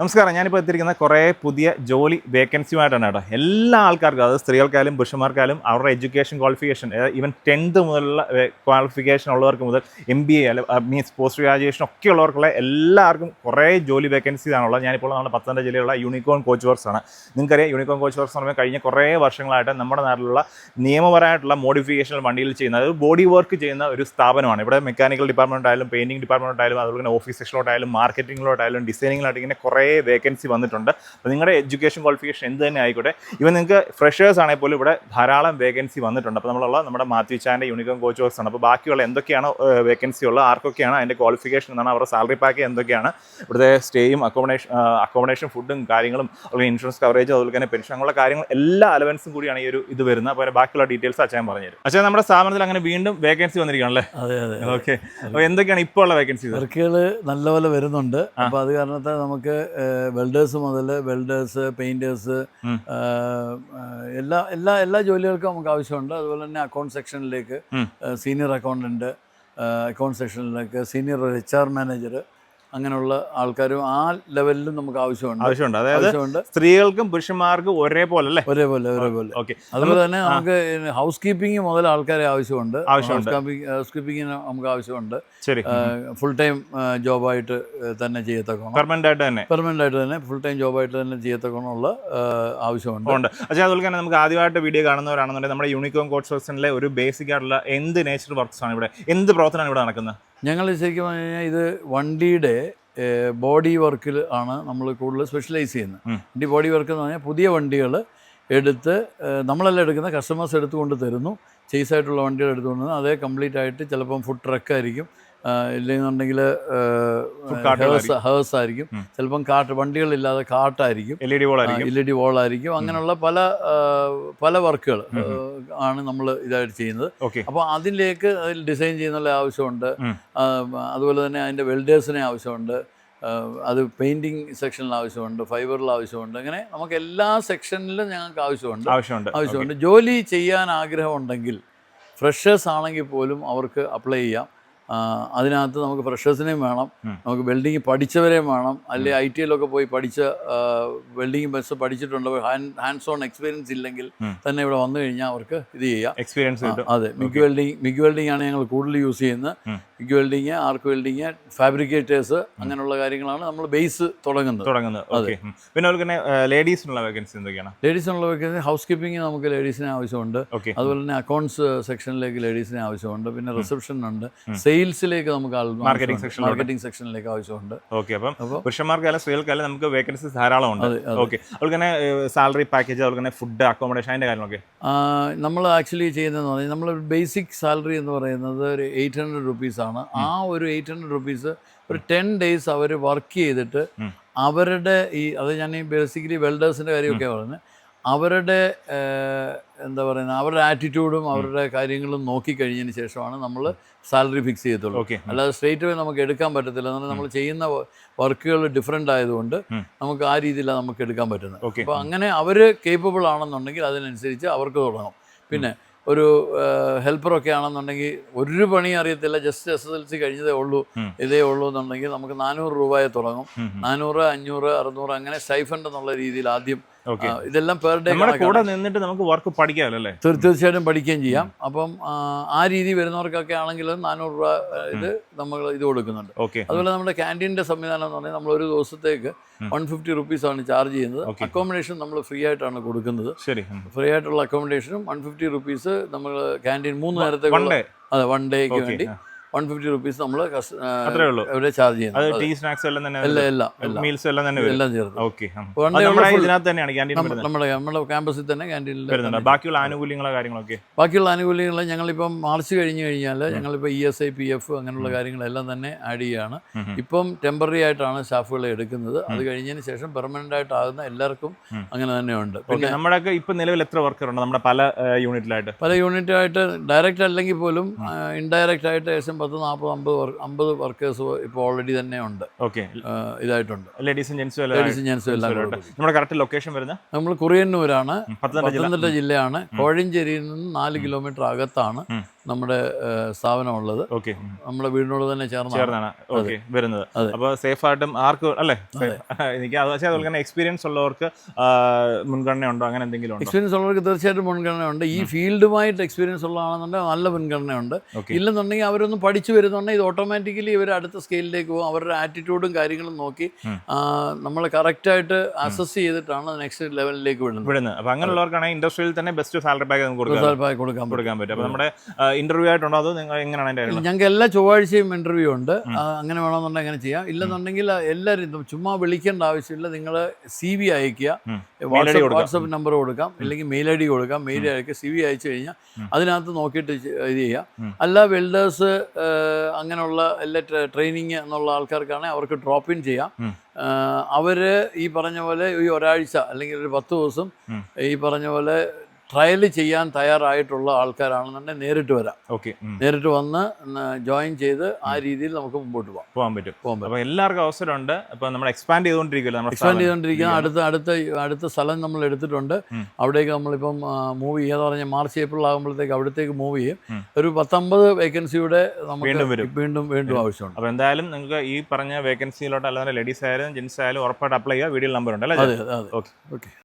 നമസ്കാരം. ഞാനിപ്പോൾ എത്തിയിരിക്കുന്ന കുറേ പുതിയ ജോലി വേക്കൻസിയുമായിട്ടാണ് കേട്ടോ. എല്ലാ ആൾക്കാർക്കും, അത് സ്ത്രീകൾക്കായാലും പുരുഷന്മാർക്കായാലും അവരുടെ എഡ്യൂക്കേഷൻ ക്വാളിഫിക്കേഷൻ, ഈവൻ 10th മുതലുള്ള ക്വാളിഫിക്കേഷൻ ഉള്ളവർക്ക് മുതൽ MBA മീൻസ് പോസ്റ്റ് ഗ്രാജുവേഷൻ ഒക്കെ ഉള്ളവർക്കുള്ള എല്ലാവർക്കും കുറേ ജോലി വേക്കൻസിയാണുള്ളത്. ഞാനിപ്പോൾ നമ്മുടെ പത്തനംതിട്ട ജില്ലയിലുള്ള യൂണിക്കോൺ കോച്ച് വർക്ക്സ് ആണ്. നിങ്ങൾക്കറിയാം, യൂണിക്കോൺ കോച്ച് വർക്ക്സ് എന്ന് പറയുമ്പോൾ കഴിഞ്ഞ കുറേ വർഷങ്ങളായിട്ട് നമ്മുടെ നാട്ടിലുള്ള നിയമപരമായിട്ടുള്ള മോഡിഫിക്കേഷൻ വണ്ടിയിൽ ചെയ്യുന്ന, അതായത് ബോഡി വർക്ക് ചെയ്യുന്ന ഒരു സ്ഥാപനമാണ്. ഇവിടെ മെക്കാനിക്കൽ ഡിപ്പാർട്ട്മെൻ്റ് ആയാലും പെയിൻറ്റിംഗ് ഡിപ്പാർട്ട്മെൻ്റ് ആയാലും അതുപോലെ തന്നെ ഓഫീസ് സെക്ഷനിലോട്ടായാലും മാർക്കറ്റിങ്ങിലോട്ടായാലും ഡിസൈനിങ്ങിലോട്ട് ഇങ്ങനെ കുറേ വേക്കൻസി വന്നിട്ടുണ്ട്. അപ്പോൾ നിങ്ങളുടെ എഡ്യൂക്കേഷൻ ക്വാളിഫിക്കേഷൻ എന്ത് തന്നെ ആയിക്കോട്ടെ, ഇവൻ നിങ്ങൾക്ക് ഫ്രഷേഴ്സ് ആണെങ്കിൽ പോലും ഇവിടെ ധാരാളം വേക്കൻസി വന്നിട്ടുണ്ട്. അപ്പോൾ നമ്മുടെ മാത്യു ചാൻ്റെ യൂണിക്കോൺ കോച്ച് വർക്ക്സ് ആണ്. അപ്പോൾ ബാക്കിയുള്ള എന്തൊക്കെയാണ് വേക്കൻസി ഉള്ളത്, ആർക്കൊക്കെയാണ് അതിൻ്റെ ക്വാളിഫിക്കേഷൻ എന്നാണ്, അവരുടെ സാലറി പാക്കേജ് എന്തൊക്കെയാണ്, ഇവിടുത്തെ സ്റ്റേയും അക്കോമഡേഷൻ ഫുഡും കാര്യങ്ങളും, അതുപോലെ ഇൻഷുറൻസ് കവറേജ്, അതുപോലെ തന്നെ പെൻഷൻ, അങ്ങനെയുള്ള കാര്യങ്ങൾ എല്ലാ അലവൻസും കൂടിയാണ് ഈ ഒരു ഇത് വരുന്നത്. അപ്പോൾ ബാക്കിയുള്ള ഡീറ്റെയിൽസ് അച്ഛൻ പറഞ്ഞുതരും. പക്ഷേ നമ്മുടെ സ്ഥാപനത്തിൽ അങ്ങനെ വീണ്ടും വേക്കൻസി വന്നിരിക്കുകയാണല്ലേ? അതെ അതെ. ഓക്കെ, അപ്പോൾ എന്തൊക്കെയാണ് ഇപ്പോൾ ഉള്ള വേക്കൻസി? വർക്കുകൾ നല്ലപോലെ വരുന്നുണ്ട്. അപ്പോൾ അത് കാരണത്താൽ നമുക്ക് വെൽഡേഴ്സ് മുതൽ വെൽഡേഴ്സ്, പെയിൻറ്റേഴ്സ്, എല്ലാ ജോലികൾക്കും നമുക്ക് ആവശ്യമുണ്ട്. അതുപോലെ തന്നെ അക്കൗണ്ട് സെക്ഷനിലേക്ക് സീനിയർ അക്കൗണ്ടൻറ്റ്, അക്കൗണ്ട് സെക്ഷനിലേക്ക് സീനിയർ HR മാനേജർ, അങ്ങനെയുള്ള ആൾക്കാരും ആ ലെവലിലും നമുക്ക് ആവശ്യമുണ്ട്. അതായത് സ്ത്രീകൾക്കും പുരുഷന്മാർക്കും ഒരേപോലെ. ഓക്കെ. അതുപോലെ തന്നെ നമുക്ക് ഹൗസ് കീപ്പിംഗ് മുതൽ ആൾക്കാരെ ആവശ്യമുണ്ട്. ഹൗസ് കീപ്പിങ്ങിന് നമുക്ക് ആവശ്യമുണ്ട്. ഫുൾ ടൈം ജോബായിട്ട് തന്നെ ചെയ്യത്തക്കണം, പെർമനന്റ് ആയിട്ട് തന്നെ ഫുൾ ടൈം ജോബായിട്ട് തന്നെ ചെയ്യത്തക്കണമുള്ള ആവശ്യമുണ്ട്. പക്ഷേ അതുപോലെ തന്നെ നമുക്ക് ആദ്യമായിട്ട് വീഡിയോ കാണുന്നവരാണെന്നുണ്ടെങ്കിൽ നമ്മുടെ യൂണിക്കോൺ കോച്ച് വർക്ക്സിലെ ഒരു ബേസിക് ആയിട്ടുള്ള എന്ത് നേച്ചർ വർക്ക്സ് ആണ് ഇവിടെ, എന്ത് പ്രവർത്തനമാണ് ഇവിടെ നടക്കുന്നത്? ഞങ്ങൾ ശരിക്കും പറഞ്ഞു കഴിഞ്ഞാൽ ഇത് വണ്ടിയുടെ ബോഡി വർക്കിൽ ആണ് നമ്മൾ കൂടുതൽ സ്പെഷ്യലൈസ് ചെയ്യുന്നത്. ബോഡി വർക്ക് എന്ന് പറഞ്ഞാൽ പുതിയ വണ്ടികൾ എടുത്ത് നമ്മളെല്ലാം എടുക്കുന്ന കസ്റ്റമേഴ്സ് എടുത്തുകൊണ്ട് തരുന്നു. ചേസായിട്ടുള്ള വണ്ടികൾ എടുത്തുകൊണ്ട് അതേ കംപ്ലീറ്റ് ആയിട്ട് ചിലപ്പം ഫുഡ് ട്രക്കായിരിക്കും, ഇല്ലെന്നുണ്ടെങ്കിൽ ഹേഴ്സ് ആയിരിക്കും, ചിലപ്പം വണ്ടികളില്ലാതെ കാട്ടായിരിക്കും, LED വോളായിരിക്കും. അങ്ങനെയുള്ള പല വർക്കുകൾ ആണ് നമ്മൾ ഇതായിട്ട് ചെയ്യുന്നത്. അപ്പോൾ അതിലേക്ക് അതിൽ ഡിസൈൻ ചെയ്യുന്നുള്ള ആവശ്യമുണ്ട്. അതുപോലെ തന്നെ അതിൻ്റെ വെൽഡേഴ്സിനെ ആവശ്യമുണ്ട്, അത് പെയിൻറ്റിങ് സെക്ഷനിൽ ആവശ്യമുണ്ട്, ഫൈബറിൽ ആവശ്യമുണ്ട്. അങ്ങനെ നമുക്ക് എല്ലാ സെക്ഷനിലും ഞങ്ങൾക്ക് ആവശ്യമുണ്ട്. ജോലി ചെയ്യാൻ ആഗ്രഹമുണ്ടെങ്കിൽ ഫ്രഷേഴ്സ് ആണെങ്കിൽ പോലും അവർക്ക് അപ്ലൈ ചെയ്യാം. അതിനകത്ത് നമുക്ക് ഫ്രഷേഴ്സിനെയും വേണം, നമുക്ക് വെൽഡിങ് പഠിച്ചവരെയും വേണം, അല്ലെങ്കിൽ ITയിലൊക്കെ പോയി പഠിച്ച വെൽഡിങ് ബസ് പഠിച്ചിട്ടുണ്ട്, ഹാൻഡ്സ് ഓൺ എക്സ്പീരിയൻസ് ഇല്ലെങ്കിൽ തന്നെ ഇവിടെ വന്നു കഴിഞ്ഞാൽ അവർക്ക് ഇത് ചെയ്യാം, എക്സ്പീരിയൻസ് കിട്ടും. അതെ, മിഗ് വെൽഡിംഗ് ആണ് ഞങ്ങൾ കൂടുതൽ യൂസ് ചെയ്യുന്നത്. മിഗ് വെൽഡിങ്, ആർക്ക് വെൽഡിങ്, ഫാബ്രിക്കേറ്റേഴ്സ്, അങ്ങനെയുള്ള കാര്യങ്ങളാണ് നമ്മൾ ബേസ് തുടങ്ങുന്നത്. അതെ. പിന്നെ ലേഡീസിനുള്ള വേക്കൻസി എന്തൊക്കെയാണ്? ലേഡീസിനുള്ള വേക്കൻസി ഹൗസ് കീപ്പിംഗ് നമുക്ക് ലേഡീസിനെ ആവശ്യമുണ്ട്. അതുപോലെ തന്നെ അക്കൗണ്ട്സ് സെക്ഷനിലേക്ക് ലേഡീസിനെ ആവശ്യമുണ്ട്. പിന്നെ റിസപ്ഷൻ ഉണ്ട്. സെയിൽസിലേക്ക് നമുക്ക് മാർക്കറ്റിംഗ് സെക്ഷനിലേക്ക് ആവശ്യമുണ്ട്. ഓക്കെ. അപ്പം പുരുഷന്മാർക്കായാലും സ്ത്രീകൾക്കായാലും നമുക്ക് വേക്കൻസി ധാരാളം ഉണ്ട്. ഓക്കെ. അതുപോലെ തന്നെ സാലറി പാക്കേജ്, അതുപോലെ തന്നെ ഫുഡ്, അക്കോമഡേഷൻ, അതിൻ്റെ കാര്യങ്ങളൊക്കെ നമ്മൾ ആക്ച്വലി ചെയ്യുന്നതെന്ന് പറഞ്ഞാൽ നമ്മൾ ബേസിക് സാലറി എന്ന് പറയുന്നത് ഒരു 800 റുപ്പീസാണ്. ആ ഒരു 800 റുപ്പീസ് ഒരു 10 days അവർ വർക്ക് ചെയ്തിട്ട് അവരുടെ അത് ഞാൻ ഈ ബേസിക്കലി വെൽഡേഴ്സിൻ്റെ കാര്യമൊക്കെ പറയുന്നത്, അവരുടെ എന്താ പറയുന്നത്, അവരുടെ ആറ്റിറ്റ്യൂഡും അവരുടെ കാര്യങ്ങളും നോക്കിക്കഴിഞ്ഞതിന് ശേഷമാണ് നമ്മൾ സാലറി ഫിക്സ് ചെയ്യത്തുള്ളൂ. അല്ലാതെ സ്ട്രേറ്റ് വേ നമുക്ക് എടുക്കാൻ പറ്റത്തില്ല. എന്നാൽ നമ്മൾ ചെയ്യുന്ന വർക്കുകൾ ഡിഫറെൻ്റ് ആയതുകൊണ്ട് നമുക്ക് ആ രീതിയിലാണ് നമുക്ക് എടുക്കാൻ പറ്റുന്നത്. അപ്പോൾ അങ്ങനെ അവർ കേപ്പബിൾ ആണെന്നുണ്ടെങ്കിൽ അതിനനുസരിച്ച് അവർക്ക് തുടങ്ങും. പിന്നെ ഒരു ഹെൽപ്പറൊക്കെ ആണെന്നുണ്ടെങ്കിൽ ഒരു പണി അറിയത്തില്ല, ജസ്റ്റ് SSLC കഴിഞ്ഞതേ ഉള്ളൂ, ഇതേ ഉള്ളൂ എന്നുണ്ടെങ്കിൽ നമുക്ക് 400 രൂപയെ തുടങ്ങും. 400, 500, 600 അങ്ങനെ സ്റ്റൈഫൻഡ് എന്നുള്ള രീതിയിൽ ആദ്യം ഇതെല്ലാം പെർ ഡേ കൂടെ നിന്നിട്ട് നമുക്ക് വർക്ക് പഠിക്കാമല്ലേ? തീർച്ചയായിട്ടും പഠിക്കുകയും ചെയ്യാം. അപ്പം ആ രീതി വരുന്നവർക്കൊക്കെ ആണെങ്കിൽ 400 രൂപ നമ്മൾ ഇത് കൊടുക്കുന്നുണ്ട്. അതുപോലെ നമ്മുടെ ക്യാൻറ്റീൻ്റെ സംവിധാനം എന്ന് പറഞ്ഞാൽ നമ്മൾ ഒരു ദിവസത്തേക്ക് 150 റുപ്പീസാണ് ചാർജ് ചെയ്യുന്നത്. അക്കോമഡേഷൻ നമ്മൾ ഫ്രീ ആയിട്ടാണ് കൊടുക്കുന്നത്. ഫ്രീ ആയിട്ടുള്ള അക്കോമഡേഷനും 150 റുപ്പീസ് നമ്മൾ ക്യാൻറ്റീൻ 3 നേരത്തേക്ക്, അതെ, 1 ഡേക്ക് വേണ്ടി 150 റുപ്പീസ് നമ്മൾ അവരെ ചാർജ് ചെയ്യുന്നത്. നമ്മുടെ ക്യാമ്പസിൽ തന്നെ ക്യാൻറ്റീനിൽ ബാക്കിയുള്ള ആനുകൂല്യങ്ങൾ ഞങ്ങളിപ്പം മാർച്ച് കഴിഞ്ഞ് കഴിഞ്ഞാൽ ഞങ്ങളിപ്പോൾ ESI, PF അങ്ങനെയുള്ള കാര്യങ്ങളെല്ലാം തന്നെ ആഡ് ചെയ്യുകയാണ്. ഇപ്പം ടെമ്പററി ആയിട്ടാണ് സ്റ്റാഫുകളെ എടുക്കുന്നത്. അത് കഴിഞ്ഞതിന് ശേഷം പെർമനന്റ് ആയിട്ടാകുന്ന എല്ലാവർക്കും അങ്ങനെ തന്നെ ഉണ്ട്. പിന്നെ നമ്മുടെ ഇപ്പം നിലവിൽ എത്ര വർക്കർ ഉണ്ട് നമ്മുടെ പല യൂണിറ്റായിട്ട്? ഡയറക്റ്റ് അല്ലെങ്കിൽ പോലും ഇൻഡയറക്റ്റ് ആയിട്ട് ഏകദേശം 10-40-50 വർക്കേഴ്സ് ഇപ്പോൾ ഓൾറെഡി തന്നെ ഉണ്ട്. ഓക്കെ, ഇതായിട്ടുണ്ട്. ലേഡീസും ജെൻസും എല്ലാം. നമ്മുടെ കറക്റ്റ് ലൊക്കേഷൻ വരുന്നത് നമ്മൾ കുറിയന്നൂരാണ്, പത്തനംതിട്ട ജില്ലയാണ്. കോഴഞ്ചേരിയിൽ നിന്ന് 4 കിലോമീറ്റർ അകത്താണ് നമ്മുടെ സ്ഥാപനമുള്ളത്. ഓക്കെ, നമ്മുടെ വീടിനോട് തന്നെ ചേർന്നാണ് വരുന്നത്. അപ്പോൾ സേഫ് ആയിട്ടും ആർക്കും അല്ലേ, എനിക്ക് അത് വെച്ചാൽ അതുപോലെ എക്സ്പീരിയൻസ് ഉള്ളവർക്ക് മുൻഗണന ഉണ്ടോ, അങ്ങനെ എന്തെങ്കിലും ഉണ്ടോ? എക്സ്പീരിയൻസ് ഉള്ളവർക്ക് തീർച്ചയായിട്ടും മുൻഗണനയുണ്ട്. ഈ ഫീൽഡുമായിട്ട് എക്സ്പീരിയൻസ് ഉള്ളതാണെന്നുണ്ടെങ്കിൽ നല്ല മുൻഗണനയുണ്ട്. ഇല്ലെന്നുണ്ടെങ്കിൽ അവരൊന്ന് പഠിച്ചു വരുന്നുണ്ടെങ്കിൽ ഇത് ഓട്ടോമാറ്റിക്കലി ഇവർ അടുത്ത സ്കെയിലിലേക്ക് പോകും. അവരുടെ ആറ്റിറ്റ്യൂഡും കാര്യങ്ങളും നോക്കി നമ്മൾ കറക്റ്റായിട്ട് അസസ് ചെയ്തിട്ടാണ് നെക്സ്റ്റ് ലെവലിലേക്ക് വിടുന്നത്. അപ്പോൾ അങ്ങനെയുള്ളവർക്കാണെങ്കിൽ ഇൻഡസ്ട്രിയിൽ തന്നെ ബെസ്റ്റ് സാലറി പാക്ക് കൊടുക്കാൻ പറ്റും. അപ്പോൾ നമ്മുടെ ഇന്റർവ്യൂ ആയിട്ടുണ്ടോ, അതോ നിങ്ങൾ എങ്ങനെയാണ് അതിൻ്റെ? ഞങ്ങൾക്ക് എല്ലാ ചൊവ്വാഴ്ചയും ഇന്റർവ്യൂ ഉണ്ട്. അങ്ങനെ വേണമെന്നുണ്ടെങ്കിൽ അങ്ങനെ ചെയ്യാം. ഇല്ലെന്നുണ്ടെങ്കിൽ എല്ലാവരും ചുമ്മാ വിളിക്കേണ്ട ആവശ്യമില്ല. നിങ്ങൾ CV അയക്കുക, വാട്സപ്പ് നമ്പർ കൊടുക്കാം, അല്ലെങ്കിൽ മെയിൽ ID കൊടുക്കാം. മെയിൽ അയക്കുക, CV അയച്ചു കഴിഞ്ഞാൽ അതിനകത്ത് നോക്കിയിട്ട് ഇത് ചെയ്യാം. അല്ല വെൽഡേഴ്സ് അങ്ങനെയുള്ള എല്ലാ ട്രെയിനിങ് എന്നുള്ള ആൾക്കാർക്കാണെങ്കിൽ അവർക്ക് ഡ്രോപ്പ് ഇൻ ചെയ്യാം. അവർ ഈ പറഞ്ഞ പോലെ ഈ ഒരാഴ്ച അല്ലെങ്കിൽ ഒരു 10 ദിവസം ഈ പറഞ്ഞ പോലെ ട്രയൽ ചെയ്യാൻ തയ്യാറായിട്ടുള്ള ആൾക്കാരാണെന്നുണ്ടെങ്കിൽ നേരിട്ട് വരാം. ഓക്കെ, നേരിട്ട് വന്ന് ജോയിൻ ചെയ്ത് ആ രീതിയിൽ നമുക്ക് മുമ്പോട്ട് പോകാൻ പറ്റും. അപ്പോൾ എല്ലാവർക്കും അവസരമുണ്ട്. അപ്പോൾ നമ്മൾ എക്സ്പാൻഡ് ചെയ്തുകൊണ്ടിരിക്കുകയാണ്. അടുത്ത സ്ഥലം നമ്മൾ എടുത്തിട്ടുണ്ട്. അവിടേക്ക് നമ്മളിപ്പം മൂവ് ചെയ്യാന്ന് പറഞ്ഞാൽ മാർച്ച് ഏപ്രിൽ ആകുമ്പോഴത്തേക്ക് അവിടത്തേക്ക് മൂവ് ചെയ്യും. ഒരു 10-50 വേക്കൻസിയുടെ നമുക്ക് വീണ്ടും ആവശ്യമുണ്ട്. അപ്പോൾ എന്തായാലും നിങ്ങൾക്ക് ഈ പറഞ്ഞ വേക്കൻസിയിലോട്ട് അല്ലാതെ ലേഡീസ് ആയാലും ജെൻസ് ആയാലും ഉറപ്പായിട്ട് അപ്ലൈ ചെയ്യുക. വീഡിയോ നമ്പർ ഉണ്ട് അല്ലേ? അതെ. ഓക്കെ.